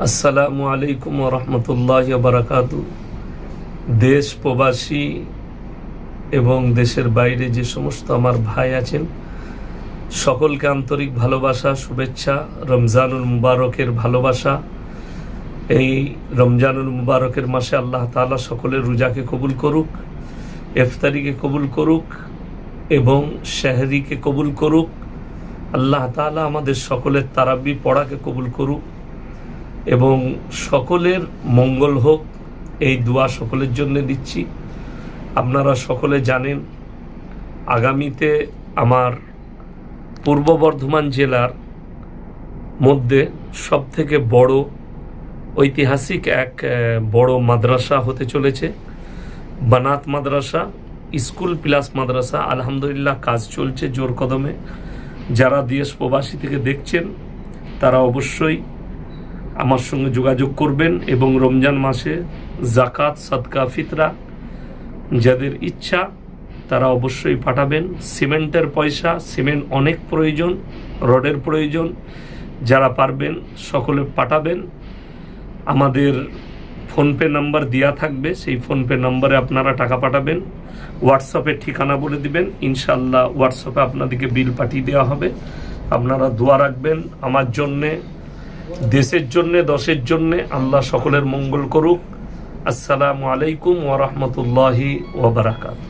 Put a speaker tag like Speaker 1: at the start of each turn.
Speaker 1: আসসালামু আলাইকুম ওয়া রাহমাতুল্লাহি ওয়া বারাকাতুহু। দেশ প্রবাসী এবং দেশের বাইরে যে সমস্ত আমার ভাই আছেন সকলকে আন্তরিক ভালোবাসা, শুভেচ্ছা, রমজানুল মুবারকের ভালোবাসা। এই রমজানুল মুবারকের মাসে আল্লাহ তাআলা সকলের রোজাকে কবুল করুক, ইফতারিকে কবুল করুক এবং সেহরিকে কবুল করুক। আল্লাহ তাআলা আমাদের সকলের তারাবি পড়াকে কবুল করুক এবং সকলের মঙ্গল হোক, এই দোয়া সকলের জন্য দিচ্ছি। আপনারা সকলে জানেন আগামীতে আমার পূর্ব বর্ধমান জেলার মধ্যে সবথেকে বড় ঐতিহাসিক এক বড় মাদ্রাসা হতে চলেছে, বানাত মাদ্রাসা, স্কুল প্লাস মাদ্রাসা। আলহামদুলিল্লাহ কাজ চলছে জোর কদমে। যারা দেশ প্রবাসী থেকে দেখছেন তারা অবশ্যই আমার সঙ্গে যোগাযোগ করবেন এবং রমজান মাসে জাকাত, সাদকা, ফিতরা যাদের ইচ্ছা তারা অবশ্যই পাঠাবেন। সিমেন্টের পয়সা, সিমেন্ট অনেক প্রয়োজন, রডের প্রয়োজন, যারা পারবেন সকলে পাঠাবেন। আমাদের ফোনপে নাম্বার দেওয়া থাকবে, সেই ফোনপে নাম্বারে আপনারা টাকা পাঠাবেন। হোয়াটসঅ্যাপে ঠিকানা বলে দিবেন, ইনশাল্লাহ হোয়াটসঅ্যাপে আপনাদেরকে বিল পাঠিয়ে দেওয়া হবে। আপনারা দোয়া রাখবেন আমার জন্যে, দেশের জন্যে, দশের জন্যে। আল্লাহ সকলের মঙ্গল করুক। আসসালামু আলাইকুম ওয়া রাহমাতুল্লাহি ওয়া বারাকাতুহু।